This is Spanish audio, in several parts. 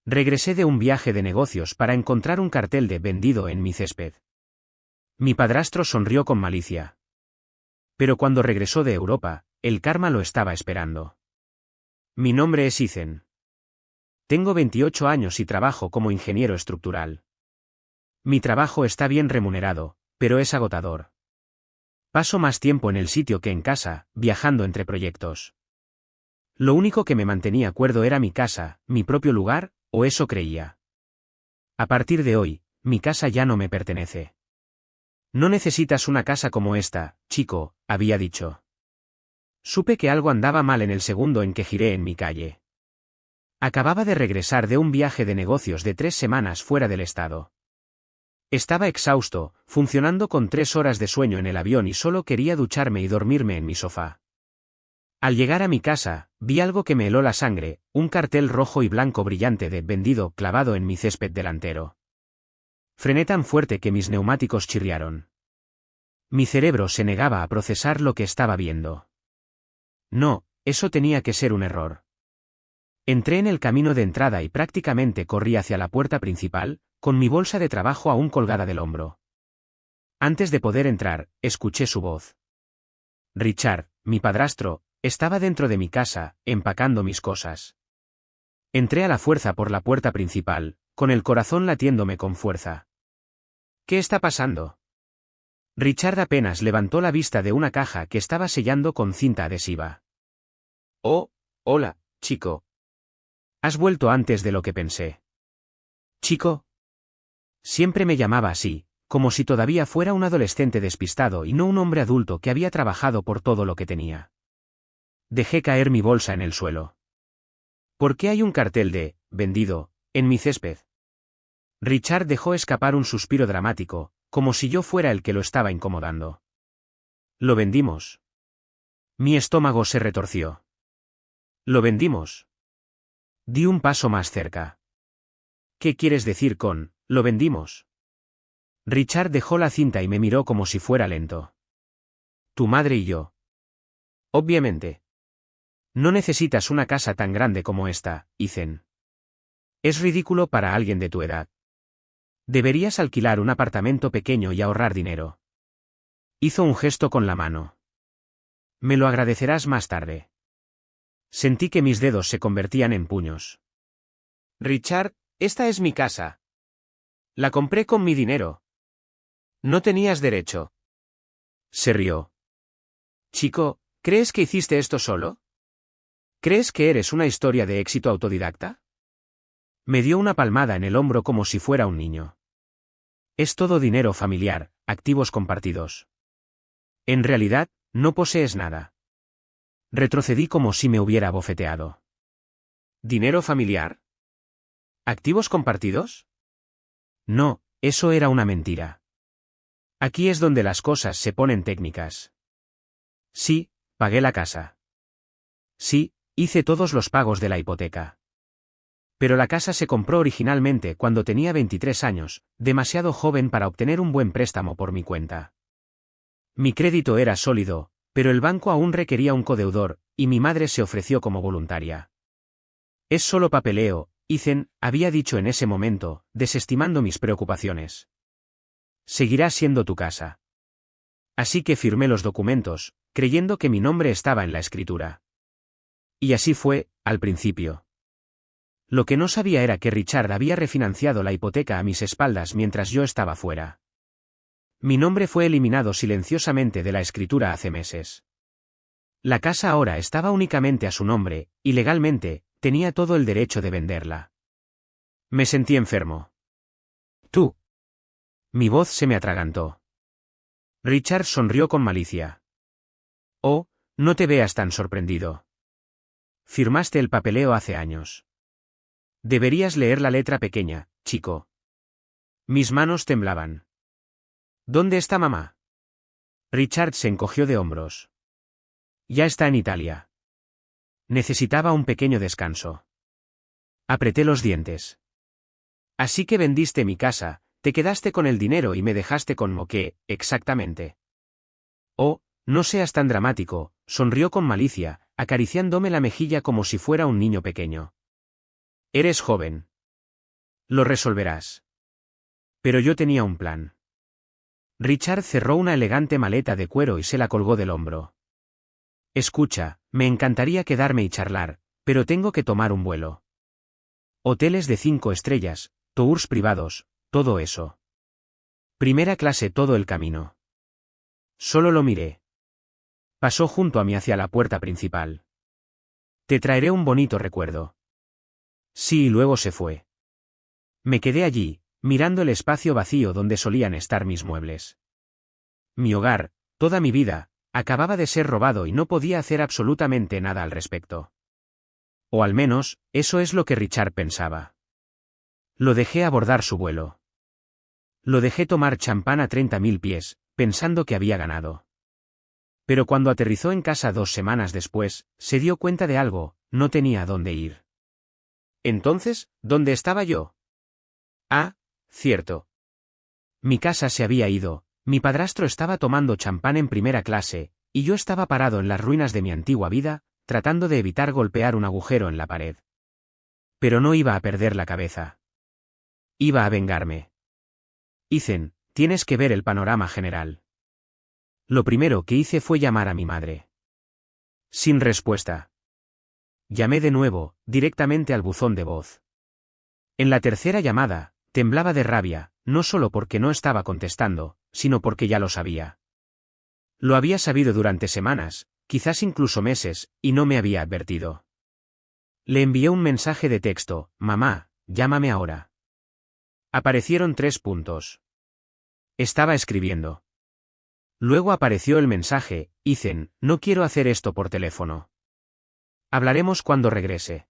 Regresé de un viaje de negocios para encontrar un cartel de vendido en mi césped. Mi padrastro sonrió con malicia. Pero cuando regresó de Europa, el karma lo estaba esperando. Mi nombre es Ethan. Tengo 28 años y trabajo como ingeniero estructural. Mi trabajo está bien remunerado, pero es agotador. Paso más tiempo en el sitio que en casa, viajando entre proyectos. Lo único que me mantenía cuerdo era mi casa, mi propio lugar, o eso creía. A partir de hoy, mi casa ya no me pertenece. No necesitas una casa como esta, chico, había dicho. Supe que algo andaba mal en el segundo en que giré en mi calle. Acababa de regresar de un viaje de negocios de 3 semanas fuera del estado. Estaba exhausto, funcionando con 3 horas de sueño en el avión y solo quería ducharme y dormirme en mi sofá. Al llegar a mi casa, vi algo que me heló la sangre, un cartel rojo y blanco brillante de vendido clavado en mi césped delantero. Frené tan fuerte que mis neumáticos chirriaron. Mi cerebro se negaba a procesar lo que estaba viendo. No, eso tenía que ser un error. Entré en el camino de entrada y prácticamente corrí hacia la puerta principal, con mi bolsa de trabajo aún colgada del hombro. Antes de poder entrar, escuché su voz. Richard, mi padrastro, estaba dentro de mi casa, empacando mis cosas. Entré a la fuerza por la puerta principal, con el corazón latiéndome con fuerza. ¿Qué está pasando? Richard apenas levantó la vista de una caja que estaba sellando con cinta adhesiva. Oh, hola, chico. Has vuelto antes de lo que pensé. ¿Chico? Siempre me llamaba así, como si todavía fuera un adolescente despistado y no un hombre adulto que había trabajado por todo lo que tenía. Dejé caer mi bolsa en el suelo. ¿Por qué hay un cartel de vendido en mi césped? Richard dejó escapar un suspiro dramático, como si yo fuera el que lo estaba incomodando. Lo vendimos. Mi estómago se retorció. Lo vendimos. Di un paso más cerca. ¿Qué quieres decir con lo vendimos? Richard dejó la cinta y me miró como si fuera lento. Tu madre y yo. Obviamente. No necesitas una casa tan grande como esta, Ethan. Es ridículo para alguien de tu edad. Deberías alquilar un apartamento pequeño y ahorrar dinero. Hizo un gesto con la mano. Me lo agradecerás más tarde. Sentí que mis dedos se convertían en puños. Richard, esta es mi casa. La compré con mi dinero. No tenías derecho. Se rió. Chico, ¿crees que hiciste esto solo? ¿Crees que eres una historia de éxito autodidacta? Me dio una palmada en el hombro como si fuera un niño. Es todo dinero familiar, activos compartidos. En realidad, no posees nada. Retrocedí como si me hubiera abofeteado. ¿Dinero familiar? ¿Activos compartidos? No, eso era una mentira. Aquí es donde las cosas se ponen técnicas. Sí, pagué la casa. Sí, hice todos los pagos de la hipoteca. Pero la casa se compró originalmente cuando tenía 23 años, demasiado joven para obtener un buen préstamo por mi cuenta. Mi crédito era sólido, pero el banco aún requería un codeudor, y mi madre se ofreció como voluntaria. Es solo papeleo, Ethan, había dicho en ese momento, desestimando mis preocupaciones. Seguirá siendo tu casa. Así que firmé los documentos, creyendo que mi nombre estaba en la escritura. Y así fue, al principio. Lo que no sabía era que Richard había refinanciado la hipoteca a mis espaldas mientras yo estaba fuera. Mi nombre fue eliminado silenciosamente de la escritura hace meses. La casa ahora estaba únicamente a su nombre, y legalmente, tenía todo el derecho de venderla. Me sentí enfermo. Tú. Mi voz se me atragantó. Richard sonrió con malicia. Oh, no te veas tan sorprendido. Firmaste el papeleo hace años. Deberías leer la letra pequeña, chico. Mis manos temblaban. ¿Dónde está mamá? Richard se encogió de hombros. Ya está en Italia. Necesitaba un pequeño descanso. Apreté los dientes. Así que vendiste mi casa, te quedaste con el dinero y me dejaste con Moqué, exactamente. Oh, no seas tan dramático, sonrió con malicia, acariciándome la mejilla como si fuera un niño pequeño. Eres joven. Lo resolverás. Pero yo tenía un plan. Richard cerró una elegante maleta de cuero y se la colgó del hombro. Escucha, me encantaría quedarme y charlar, pero tengo que tomar un vuelo. Hoteles de 5 estrellas, tours privados, todo eso. Primera clase todo el camino. Solo lo miré. Pasó junto a mí hacia la puerta principal. Te traeré un bonito recuerdo. Sí, y luego se fue. Me quedé allí, mirando el espacio vacío donde solían estar mis muebles. Mi hogar, toda mi vida, acababa de ser robado y no podía hacer absolutamente nada al respecto. O al menos, eso es lo que Richard pensaba. Lo dejé abordar su vuelo. Lo dejé tomar champán a 30.000 pies, pensando que había ganado. Pero cuando aterrizó en casa 2 semanas después, se dio cuenta de algo, no tenía dónde ir. Entonces, ¿dónde estaba yo? Ah, cierto. Mi casa se había ido, mi padrastro estaba tomando champán en primera clase, y yo estaba parado en las ruinas de mi antigua vida, tratando de evitar golpear un agujero en la pared. Pero no iba a perder la cabeza. Iba a vengarme. Ethan, tienes que ver el panorama general. Lo primero que hice fue llamar a mi madre. Sin respuesta. Llamé de nuevo, directamente al buzón de voz. En la tercera llamada, temblaba de rabia, no solo porque no estaba contestando, sino porque ya lo sabía. Lo había sabido durante semanas, quizás incluso meses, y no me había advertido. Le envié un mensaje de texto: mamá, llámame ahora. Aparecieron 3 puntos. Estaba escribiendo. Luego apareció el mensaje: Ethan, no quiero hacer esto por teléfono. Hablaremos cuando regrese.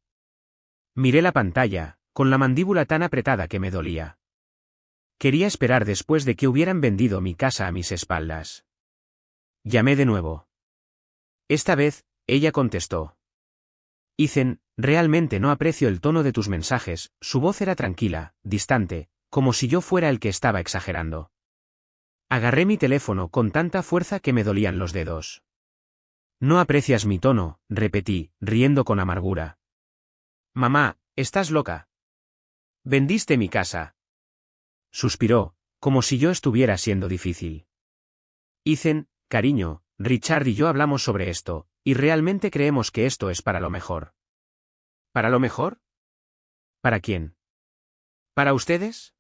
Miré la pantalla, con la mandíbula tan apretada que me dolía. Quería esperar después de que hubieran vendido mi casa a mis espaldas. Llamé de nuevo. Esta vez, ella contestó. Ethan, realmente no aprecio el tono de tus mensajes. Su voz era tranquila, distante, como si yo fuera el que estaba exagerando. Agarré mi teléfono con tanta fuerza que me dolían los dedos. No aprecias mi tono, repetí, riendo con amargura. Mamá, estás loca. Vendiste mi casa. Suspiró, como si yo estuviera siendo difícil. Ethan, cariño, Richard y yo hablamos sobre esto, y realmente creemos que esto es para lo mejor. ¿Para lo mejor? ¿Para quién? ¿Para ustedes?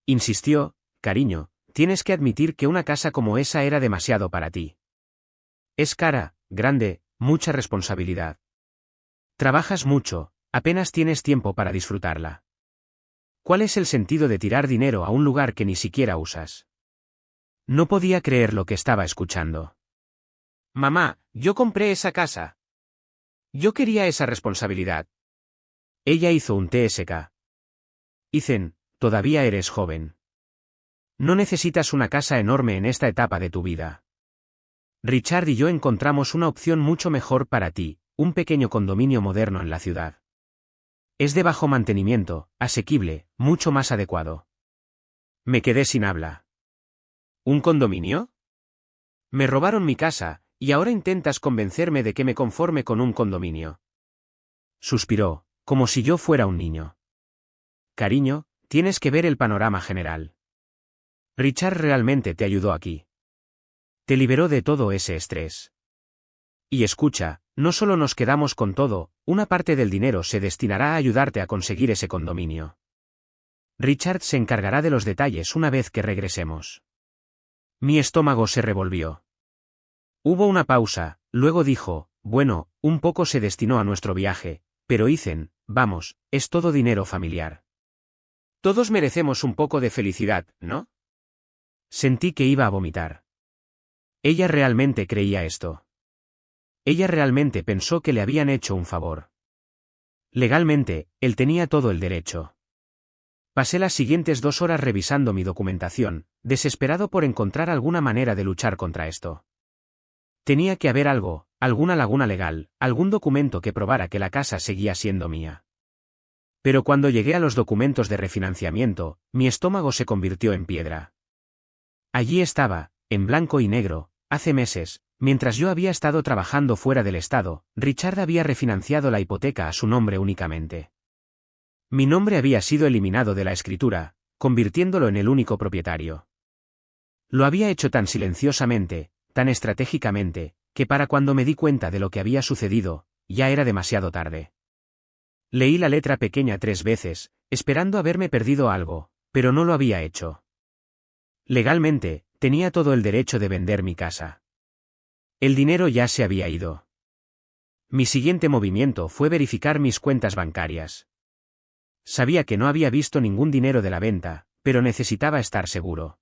Insistió, cariño, tienes que admitir que una casa como esa era demasiado para ti. Es cara, grande, mucha responsabilidad. Trabajas mucho, apenas tienes tiempo para disfrutarla. ¿Cuál es el sentido de tirar dinero a un lugar que ni siquiera usas? No podía creer lo que estaba escuchando. Mamá, yo compré esa casa. Yo quería esa responsabilidad. Ella hizo un TSK. Ethan, todavía eres joven. No necesitas una casa enorme en esta etapa de tu vida. Richard y yo encontramos una opción mucho mejor para ti, un pequeño condominio moderno en la ciudad. Es de bajo mantenimiento, asequible, mucho más adecuado. Me quedé sin habla. ¿Un condominio? Me robaron mi casa, y ahora intentas convencerme de que me conforme con un condominio. Suspiró, como si yo fuera un niño. Cariño, tienes que ver el panorama general. Richard realmente te ayudó aquí. Te liberó de todo ese estrés. Y escucha, no solo nos quedamos con todo, una parte del dinero se destinará a ayudarte a conseguir ese condominio. Richard se encargará de los detalles una vez que regresemos. Mi estómago se revolvió. Hubo una pausa, luego dijo, bueno, un poco se destinó a nuestro viaje, pero Ethan, vamos, es todo dinero familiar. Todos merecemos un poco de felicidad, ¿no? Sentí que iba a vomitar. Ella realmente creía esto. Ella realmente pensó que le habían hecho un favor. Legalmente, él tenía todo el derecho. Pasé las siguientes 2 horas revisando mi documentación, desesperado por encontrar alguna manera de luchar contra esto. Tenía que haber algo, alguna laguna legal, algún documento que probara que la casa seguía siendo mía. Pero cuando llegué a los documentos de refinanciamiento, mi estómago se convirtió en piedra. Allí estaba, en blanco y negro, hace meses, mientras yo había estado trabajando fuera del estado, Richard había refinanciado la hipoteca a su nombre únicamente. Mi nombre había sido eliminado de la escritura, convirtiéndolo en el único propietario. Lo había hecho tan silenciosamente, tan estratégicamente, que para cuando me di cuenta de lo que había sucedido, ya era demasiado tarde. Leí la letra pequeña 3 veces, esperando haberme perdido algo, pero no lo había hecho. Legalmente, tenía todo el derecho de vender mi casa. El dinero ya se había ido. Mi siguiente movimiento fue verificar mis cuentas bancarias. Sabía que no había visto ningún dinero de la venta, pero necesitaba estar seguro.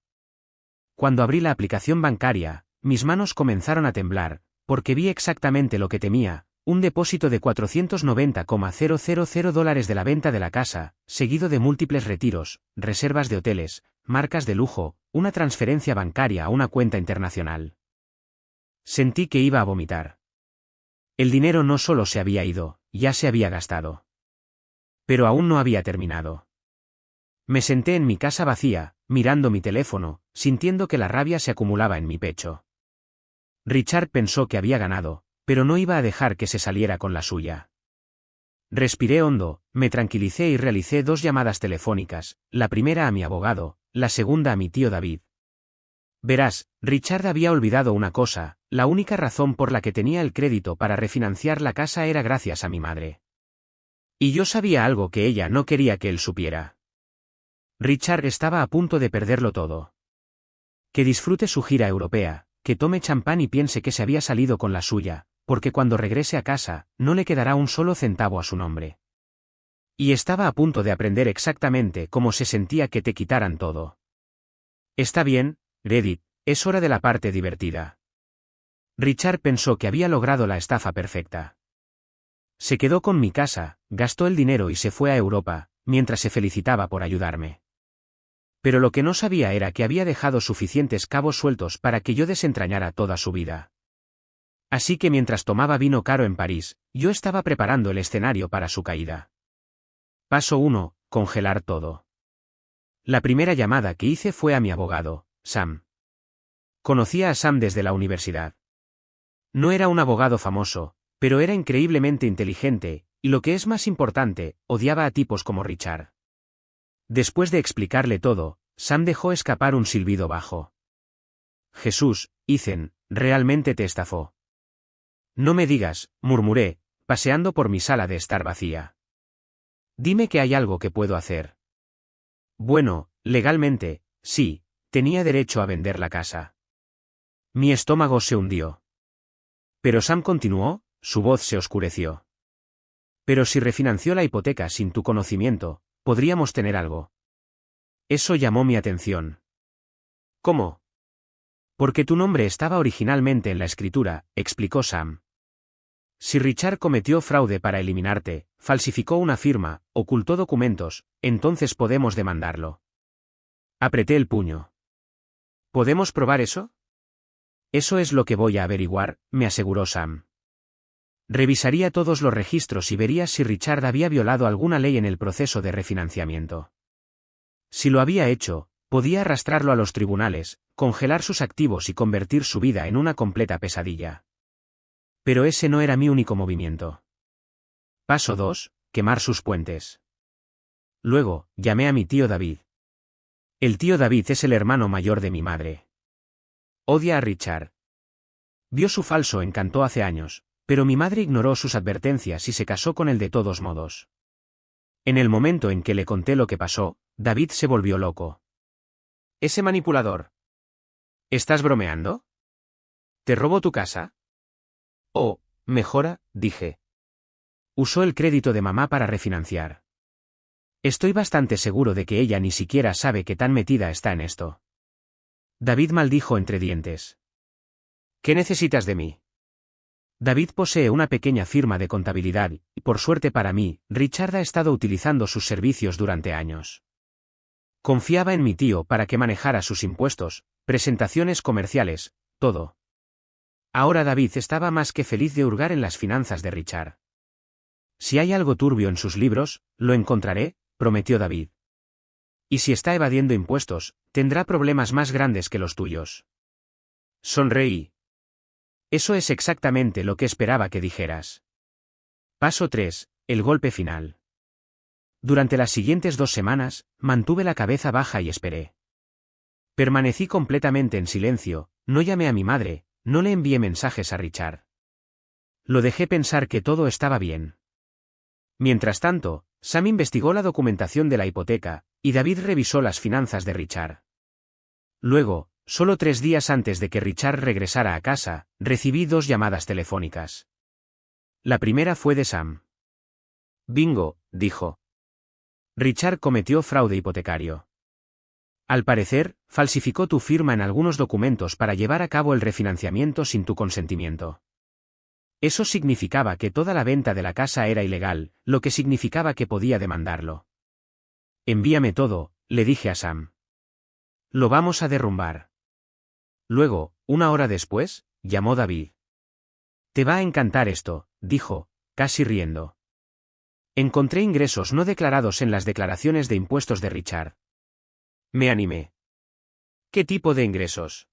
Cuando abrí la aplicación bancaria, mis manos comenzaron a temblar, porque vi exactamente lo que temía, un depósito de $490,000 de la venta de la casa, seguido de múltiples retiros, reservas de hoteles, marcas de lujo, una transferencia bancaria a una cuenta internacional. Sentí que iba a vomitar. El dinero no solo se había ido, ya se había gastado. Pero aún no había terminado. Me senté en mi casa vacía, mirando mi teléfono, sintiendo que la rabia se acumulaba en mi pecho. Richard pensó que había ganado, pero no iba a dejar que se saliera con la suya. Respiré hondo, me tranquilicé y realicé 2 llamadas telefónicas, la primera a mi abogado, la segunda a mi tío David. Verás, Richard había olvidado una cosa, la única razón por la que tenía el crédito para refinanciar la casa era gracias a mi madre. Y yo sabía algo que ella no quería que él supiera. Richard estaba a punto de perderlo todo. Que disfrute su gira europea, que tome champán y piense que se había salido con la suya, porque cuando regrese a casa, no le quedará un solo centavo a su nombre. Y estaba a punto de aprender exactamente cómo se sentía que te quitaran todo. Está bien, Reddit, es hora de la parte divertida. Richard pensó que había logrado la estafa perfecta. Se quedó con mi casa, gastó el dinero y se fue a Europa, mientras se felicitaba por ayudarme. Pero lo que no sabía era que había dejado suficientes cabos sueltos para que yo desentrañara toda su vida. Así que mientras tomaba vino caro en París, yo estaba preparando el escenario para su caída. Paso 1. Congelar todo. La primera llamada que hice fue a mi abogado, Sam. Conocía a Sam desde la universidad. No era un abogado famoso, pero era increíblemente inteligente, y lo que es más importante, odiaba a tipos como Richard. Después de explicarle todo, Sam dejó escapar un silbido bajo. Jesús, Ethan, realmente te estafó. No me digas, murmuré, paseando por mi sala de estar vacía. Dime que hay algo que puedo hacer. Bueno, legalmente, sí, tenía derecho a vender la casa. Mi estómago se hundió. Pero Sam continuó, su voz se oscureció. Pero si refinanció la hipoteca sin tu conocimiento, podríamos tener algo. Eso llamó mi atención. ¿Cómo? Porque tu nombre estaba originalmente en la escritura, explicó Sam. Si Richard cometió fraude para eliminarte, falsificó una firma, ocultó documentos, entonces podemos demandarlo. Apreté el puño. ¿Podemos probar eso? Eso es lo que voy a averiguar, me aseguró Sam. Revisaría todos los registros y vería si Richard había violado alguna ley en el proceso de refinanciamiento. Si lo había hecho, podía arrastrarlo a los tribunales, congelar sus activos y convertir su vida en una completa pesadilla. Pero ese no era mi único movimiento. Paso 2. Quemar sus puentes. Luego, llamé a mi tío David. El tío David es el hermano mayor de mi madre. Odia a Richard. Vio su falso encanto hace años, pero mi madre ignoró sus advertencias y se casó con él de todos modos. En el momento en que le conté lo que pasó, David se volvió loco. Ese manipulador. ¿Estás bromeando? ¿Te robó tu casa? Oh, mejora, dije. Usó el crédito de mamá para refinanciar. Estoy bastante seguro de que ella ni siquiera sabe qué tan metida está en esto. David maldijo entre dientes. ¿Qué necesitas de mí? David posee una pequeña firma de contabilidad, y por suerte para mí, Richard ha estado utilizando sus servicios durante años. Confiaba en mi tío para que manejara sus impuestos, presentaciones comerciales, todo. Ahora David estaba más que feliz de hurgar en las finanzas de Richard. Si hay algo turbio en sus libros, lo encontraré, prometió David. Y si está evadiendo impuestos, tendrá problemas más grandes que los tuyos. Sonreí. Eso es exactamente lo que esperaba que dijeras. Paso 3. El golpe final. Durante las siguientes 2 semanas, mantuve la cabeza baja y esperé. Permanecí completamente en silencio, no llamé a mi madre, no le envié mensajes a Richard. Lo dejé pensar que todo estaba bien. Mientras tanto, Sam investigó la documentación de la hipoteca, y David revisó las finanzas de Richard. Luego, solo 3 días antes de que Richard regresara a casa, recibí 2 llamadas telefónicas. La primera fue de Sam. Bingo, dijo. Richard cometió fraude hipotecario. Al parecer, falsificó tu firma en algunos documentos para llevar a cabo el refinanciamiento sin tu consentimiento. Eso significaba que toda la venta de la casa era ilegal, lo que significaba que podía demandarlo. Envíame todo, le dije a Sam. Lo vamos a derrumbar. Luego, 1 hora después, llamó David. Te va a encantar esto, dijo, casi riendo. Encontré ingresos no declarados en las declaraciones de impuestos de Richard. Me animé. ¿Qué tipo de ingresos?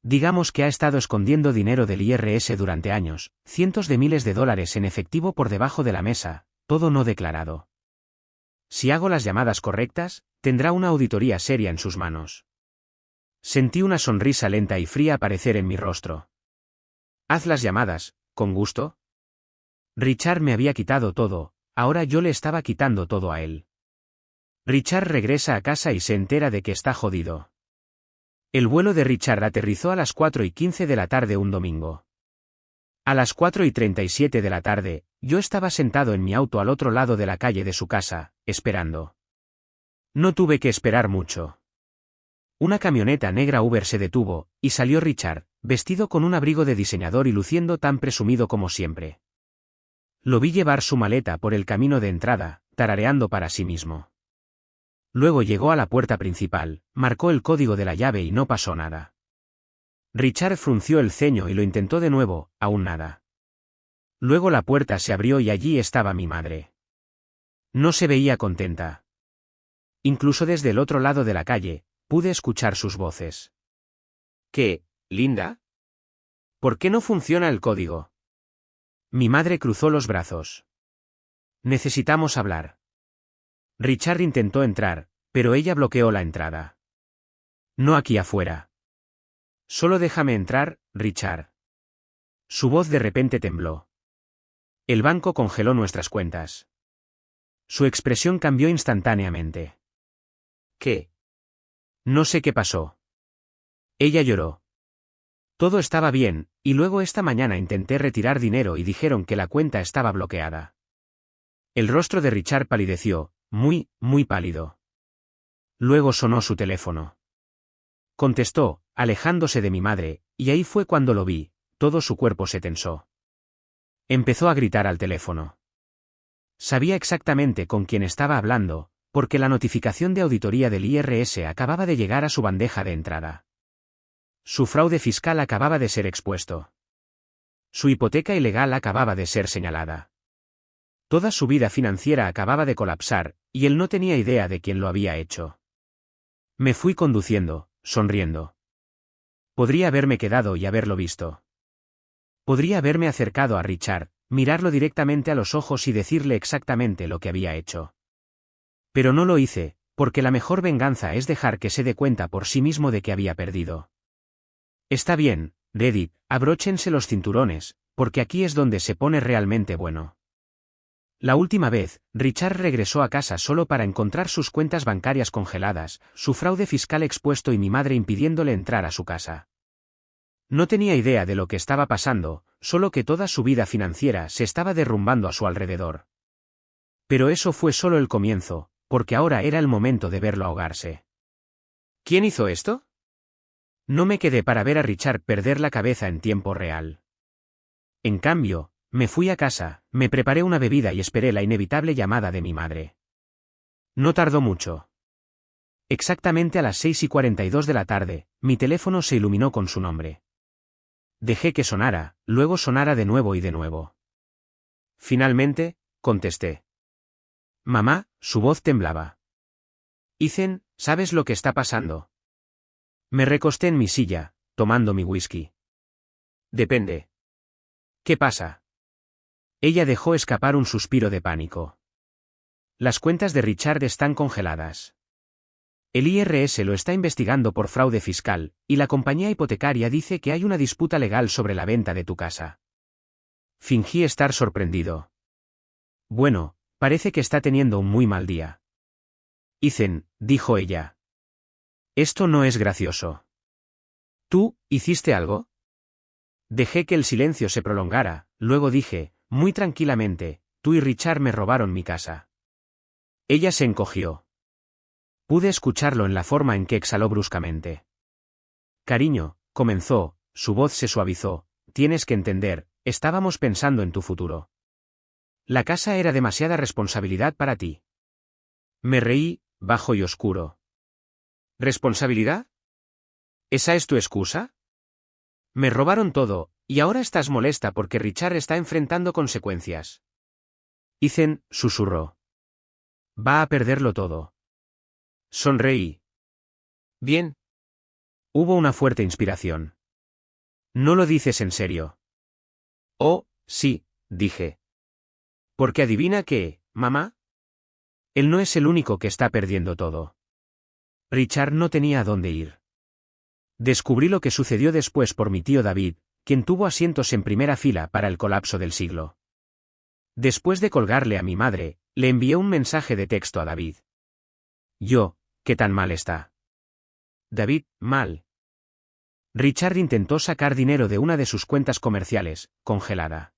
Digamos que ha estado escondiendo dinero del IRS durante años, cientos de miles de dólares en efectivo por debajo de la mesa, todo no declarado. Si hago las llamadas correctas, tendrá una auditoría seria en sus manos. Sentí una sonrisa lenta y fría aparecer en mi rostro. Haz las llamadas, con gusto. Richard me había quitado todo, ahora yo le estaba quitando todo a él. Richard regresa a casa y se entera de que está jodido. El vuelo de Richard aterrizó a las 4:15 de la tarde un domingo. A las 4:37 de la tarde, yo estaba sentado en mi auto al otro lado de la calle de su casa, esperando. No tuve que esperar mucho. Una camioneta negra Uber se detuvo, y salió Richard, vestido con un abrigo de diseñador y luciendo tan presumido como siempre. Lo vi llevar su maleta por el camino de entrada, tarareando para sí mismo. Luego llegó a la puerta principal, marcó el código de la llave y no pasó nada. Richard frunció el ceño y lo intentó de nuevo, aún nada. Luego la puerta se abrió y allí estaba mi madre. No se veía contenta. Incluso desde el otro lado de la calle, pude escuchar sus voces. ¿Qué, Linda? ¿Por qué no funciona el código? Mi madre cruzó los brazos. Necesitamos hablar. Richard intentó entrar, pero ella bloqueó la entrada. No aquí afuera. Solo déjame entrar, Richard. Su voz de repente tembló. El banco congeló nuestras cuentas. Su expresión cambió instantáneamente. ¿Qué? No sé qué pasó. Ella lloró. Todo estaba bien, y luego esta mañana intenté retirar dinero y dijeron que la cuenta estaba bloqueada. El rostro de Richard palideció, muy pálido. Luego sonó su teléfono. Contestó, alejándose de mi madre, y ahí fue cuando lo vi, todo su cuerpo se tensó. Empezó a gritar al teléfono. Sabía exactamente con quién estaba hablando, porque la notificación de auditoría del IRS acababa de llegar a su bandeja de entrada. Su fraude fiscal acababa de ser expuesto. Su hipoteca ilegal acababa de ser señalada. Toda su vida financiera acababa de colapsar, y él no tenía idea de quién lo había hecho. Me fui conduciendo, sonriendo. Podría haberme quedado y haberlo visto. Podría haberme acercado a Richard, mirarlo directamente a los ojos y decirle exactamente lo que había hecho. Pero no lo hice, porque la mejor venganza es dejar que se dé cuenta por sí mismo de que había perdido. Está bien, Reddit, abróchense los cinturones, porque aquí es donde se pone realmente bueno. La última vez, Richard regresó a casa solo para encontrar sus cuentas bancarias congeladas, su fraude fiscal expuesto y mi madre impidiéndole entrar a su casa. No tenía idea de lo que estaba pasando, solo que toda su vida financiera se estaba derrumbando a su alrededor. Pero eso fue solo el comienzo, porque ahora era el momento de verlo ahogarse. ¿Quién hizo esto? No me quedé para ver a Richard perder la cabeza en tiempo real. En cambio, me fui a casa, me preparé una bebida y esperé la inevitable llamada de mi madre. No tardó mucho. Exactamente a las 6:42 de la tarde, mi teléfono se iluminó con su nombre. Dejé que sonara, luego sonara de nuevo y de nuevo. Finalmente, contesté. Mamá, su voz temblaba. Ethan, ¿sabes lo que está pasando? Me recosté en mi silla, tomando mi whisky. Depende. ¿Qué pasa? Ella dejó escapar un suspiro de pánico. Las cuentas de Richard están congeladas. El IRS lo está investigando por fraude fiscal, y la compañía hipotecaria dice que hay una disputa legal sobre la venta de tu casa. Fingí estar sorprendido. Bueno, parece que está teniendo un muy mal día. Ethan, dijo ella. Esto no es gracioso. ¿Tú, hiciste algo? Dejé que el silencio se prolongara, luego dije, muy tranquilamente, tú y Richard me robaron mi casa. Ella se encogió. Pude escucharlo en la forma en que exhaló bruscamente. Cariño, comenzó, su voz se suavizó, tienes que entender, estábamos pensando en tu futuro. La casa era demasiada responsabilidad para ti. Me reí, bajo y oscuro. ¿Responsabilidad? ¿Esa es tu excusa? Me robaron todo, y ahora estás molesta porque Richard está enfrentando consecuencias. Ethan, susurró. Va a perderlo todo. Sonreí. Bien. Hubo una fuerte inspiración. No lo dices en serio. Oh, sí, dije. Porque adivina qué, mamá. Él no es el único que está perdiendo todo. Richard no tenía a dónde ir. Descubrí lo que sucedió después por mi tío David, quien tuvo asientos en primera fila para el colapso del siglo. Después de colgarle a mi madre, le envié un mensaje de texto a David. ¿Qué tan mal está? David, mal. Richard intentó sacar dinero de una de sus cuentas comerciales, congelada.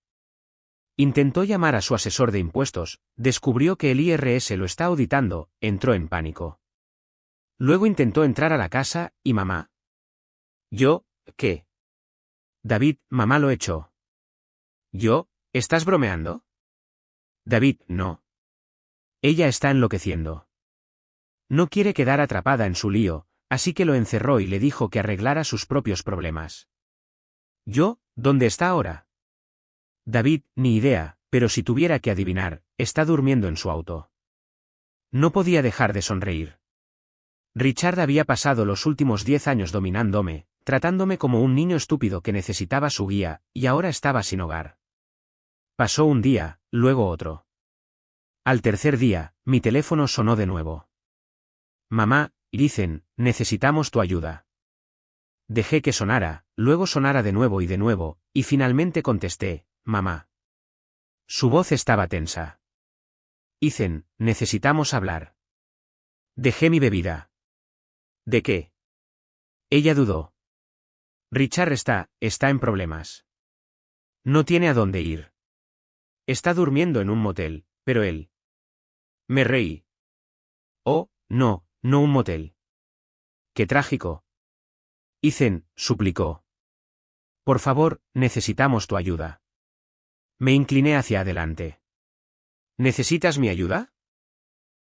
Intentó llamar a su asesor de impuestos, descubrió que el IRS lo está auditando, entró en pánico. Luego intentó entrar a la casa, y mamá. ¿Qué? David, mamá lo echó. ¿Estás bromeando? David, no. Ella está enloqueciendo. No quiere quedar atrapada en su lío, así que lo encerró y le dijo que arreglara sus propios problemas. ¿Dónde está ahora? David, ni idea, pero si tuviera que adivinar, está durmiendo en su auto. No podía dejar de sonreír. Richard había pasado los últimos 10 años dominándome, tratándome como un niño estúpido que necesitaba su guía, y ahora estaba sin hogar. Pasó un día, luego otro. Al tercer día, mi teléfono sonó de nuevo. Mamá, dicen, necesitamos tu ayuda. Dejé que sonara, luego sonara de nuevo, y finalmente contesté, mamá. Su voz estaba tensa. Ethan, necesitamos hablar. Dejé mi bebida. ¿De qué? Ella dudó. Richard está en problemas. No tiene a dónde ir. Está durmiendo en un motel, pero él. Me reí. Oh, no un motel. Qué trágico. Ethan, suplicó. Por favor, necesitamos tu ayuda. Me incliné hacia adelante. ¿Necesitas mi ayuda?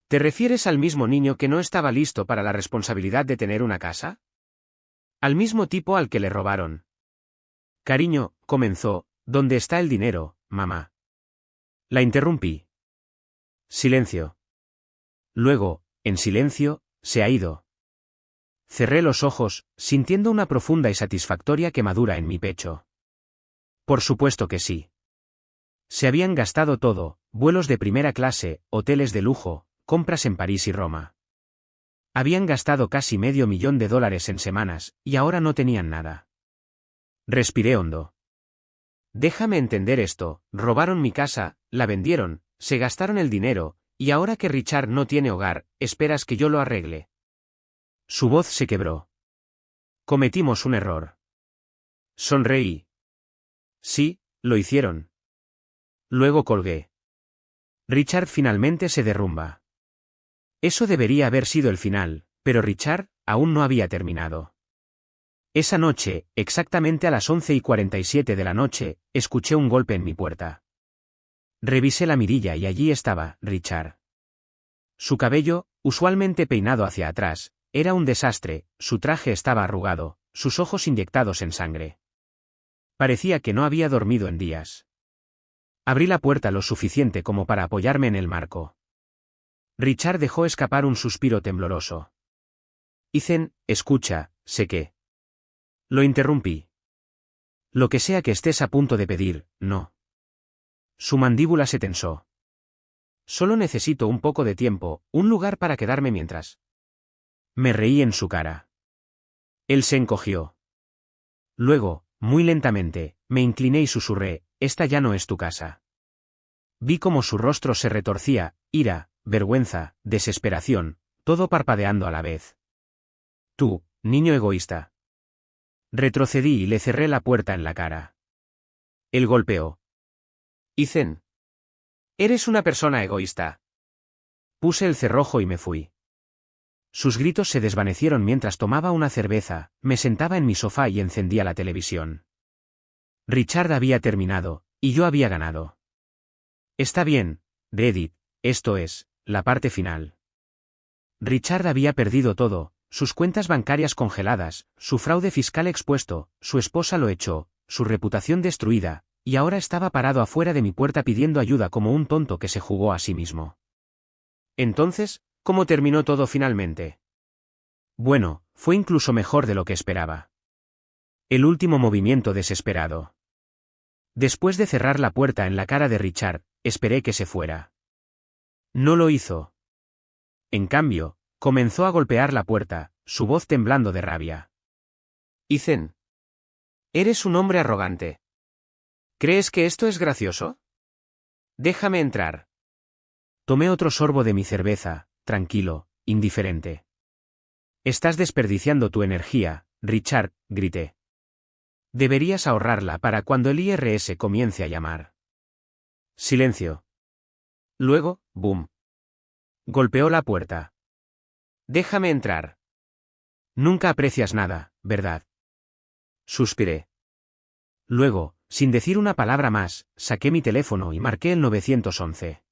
¿Te refieres al mismo niño que no estaba listo para la responsabilidad de tener una casa? Al mismo tipo al que le robaron. Cariño, comenzó, ¿dónde está el dinero, mamá? La interrumpí. Silencio. Luego, en silencio, se ha ido. Cerré los ojos, sintiendo una profunda y satisfactoria quemadura en mi pecho. Por supuesto que sí. Se habían gastado todo, vuelos de primera clase, hoteles de lujo, compras en París y Roma. Habían gastado casi $500,000 en semanas, y ahora no tenían nada. Respiré hondo. Déjame entender esto, robaron mi casa, la vendieron, se gastaron el dinero, y ahora que Richard no tiene hogar, ¿esperas que yo lo arregle? Su voz se quebró. Cometimos un error. Sonreí. Sí, lo hicieron. Luego colgué. Richard finalmente se derrumba. Eso debería haber sido el final, pero Richard aún no había terminado. Esa noche, exactamente a las 11:47 de la noche, escuché un golpe en mi puerta. Revisé la mirilla y allí estaba, Richard. Su cabello, usualmente peinado hacia atrás, era un desastre, su traje estaba arrugado, sus ojos inyectados en sangre. Parecía que no había dormido en días. Abrí la puerta lo suficiente como para apoyarme en el marco. Richard dejó escapar un suspiro tembloroso. Ethan, escucha, sé que. Lo interrumpí. Lo que sea que estés a punto de pedir, no. Su mandíbula se tensó. Solo necesito un poco de tiempo, un lugar para quedarme mientras. Me reí en su cara. Él se encogió. Luego, muy lentamente, me incliné y susurré, esta ya no es tu casa. Vi cómo su rostro se retorcía, ira, vergüenza, desesperación, todo parpadeando a la vez. Tú, niño egoísta. Retrocedí y le cerré la puerta en la cara. Él golpeó. Ethan. Eres una persona egoísta. Puse el cerrojo y me fui. Sus gritos se desvanecieron mientras tomaba una cerveza, me sentaba en mi sofá y encendía la televisión. Richard había terminado, y yo había ganado. Está bien, de Edith, esto es, la parte final. Richard había perdido todo, sus cuentas bancarias congeladas, su fraude fiscal expuesto, su esposa lo echó, su reputación destruida, y ahora estaba parado afuera de mi puerta pidiendo ayuda como un tonto que se jugó a sí mismo. Entonces, ¿cómo terminó todo finalmente? Bueno, fue incluso mejor de lo que esperaba. El último movimiento desesperado. Después de cerrar la puerta en la cara de Richard, esperé que se fuera. No lo hizo. En cambio, comenzó a golpear la puerta, su voz temblando de rabia. Ethan. Eres un hombre arrogante. ¿Crees que esto es gracioso? Déjame entrar. Tomé otro sorbo de mi cerveza, tranquilo, indiferente. Estás desperdiciando tu energía, Richard, grité. Deberías ahorrarla para cuando el IRS comience a llamar. Silencio. Luego, boom. Golpeó la puerta. Déjame entrar. Nunca aprecias nada, ¿verdad? Suspiré. Luego, sin decir una palabra más, saqué mi teléfono y marqué el 911.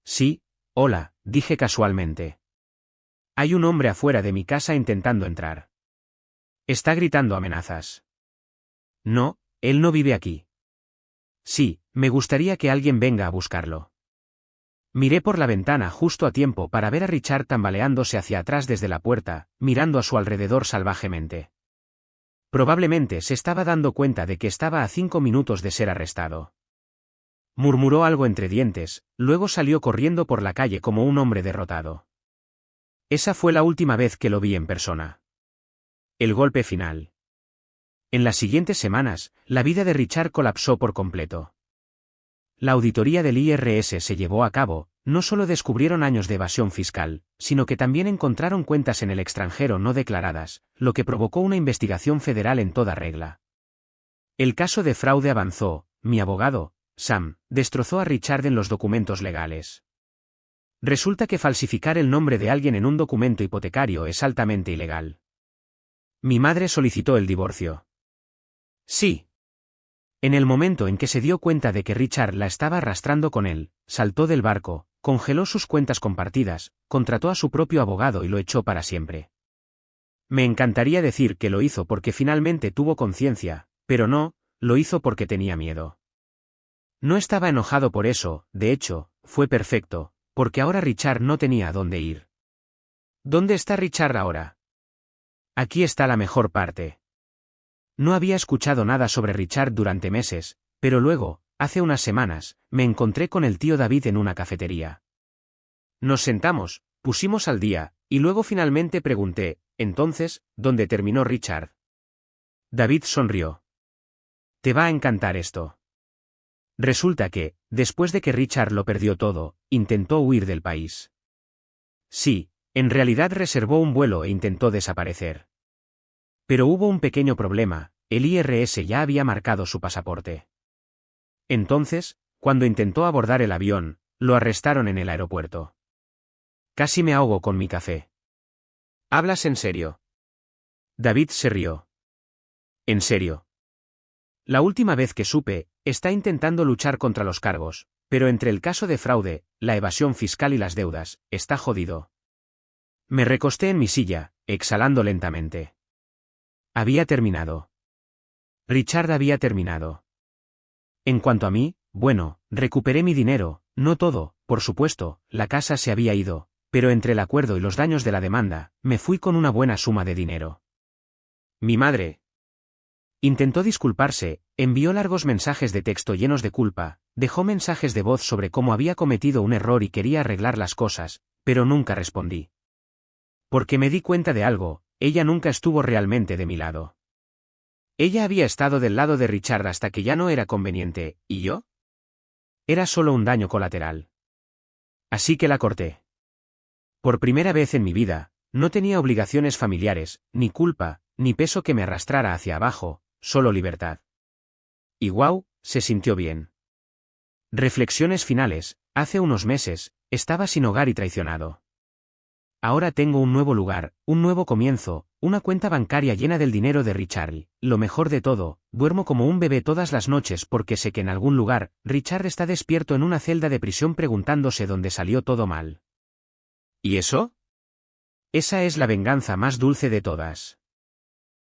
Sí, hola, dije casualmente. Hay un hombre afuera de mi casa intentando entrar. Está gritando amenazas. No, él no vive aquí. Sí, me gustaría que alguien venga a buscarlo. Miré por la ventana justo a tiempo para ver a Richard tambaleándose hacia atrás desde la puerta, mirando a su alrededor salvajemente. Probablemente se estaba dando cuenta de que estaba a 5 minutos de ser arrestado. Murmuró algo entre dientes, luego salió corriendo por la calle como un hombre derrotado. Esa fue la última vez que lo vi en persona. El golpe final. En las siguientes semanas, la vida de Richard colapsó por completo. La auditoría del IRS se llevó a cabo, no solo descubrieron años de evasión fiscal, sino que también encontraron cuentas en el extranjero no declaradas, lo que provocó una investigación federal en toda regla. El caso de fraude avanzó, mi abogado, Sam, destrozó a Richard en los documentos legales. Resulta que falsificar el nombre de alguien en un documento hipotecario es altamente ilegal. Mi madre solicitó el divorcio. Sí. En el momento en que se dio cuenta de que Richard la estaba arrastrando con él, saltó del barco, congeló sus cuentas compartidas, contrató a su propio abogado y lo echó para siempre. Me encantaría decir que lo hizo porque finalmente tuvo conciencia, pero no, lo hizo porque tenía miedo. No estaba enojado por eso, de hecho, fue perfecto, porque ahora Richard no tenía a dónde ir. ¿Dónde está Richard ahora? Aquí está la mejor parte. No había escuchado nada sobre Richard durante meses, pero luego, hace unas semanas, me encontré con el tío David en una cafetería. Nos sentamos, pusimos al día, y luego finalmente pregunté, entonces, ¿dónde terminó Richard? David sonrió. Te va a encantar esto. Resulta que, después de que Richard lo perdió todo, intentó huir del país. Sí, en realidad reservó un vuelo e intentó desaparecer. Pero hubo un pequeño problema, el IRS ya había marcado su pasaporte. Entonces, cuando intentó abordar el avión, lo arrestaron en el aeropuerto. Casi me ahogo con mi café. ¿Hablas en serio? David se rió. ¿En serio? La última vez que supe, está intentando luchar contra los cargos, pero entre el caso de fraude, la evasión fiscal y las deudas, está jodido. Me recosté en mi silla, exhalando lentamente. Había terminado. Richard había terminado. En cuanto a mí, bueno, recuperé mi dinero, no todo, por supuesto, la casa se había ido, pero entre el acuerdo y los daños de la demanda, me fui con una buena suma de dinero. Mi madre intentó disculparse, envió largos mensajes de texto llenos de culpa, Dejó mensajes de voz sobre cómo había cometido un error y quería arreglar las cosas, pero nunca respondí. Porque me di cuenta de algo, ella nunca estuvo realmente de mi lado. Ella había estado del lado de Richard hasta que ya no era conveniente, ¿y yo? Era solo un daño colateral. Así que la corté. Por primera vez en mi vida, no tenía obligaciones familiares, ni culpa, ni peso que me arrastrara hacia abajo, solo libertad. Y guau, se sintió bien. Reflexiones finales. Hace unos meses, estaba sin hogar y traicionado. Ahora tengo un nuevo lugar, un nuevo comienzo, una cuenta bancaria llena del dinero de Richard y, lo mejor de todo, duermo como un bebé todas las noches porque sé que en algún lugar, Richard está despierto en una celda de prisión preguntándose dónde salió todo mal. ¿Y eso? Esa es la venganza más dulce de todas.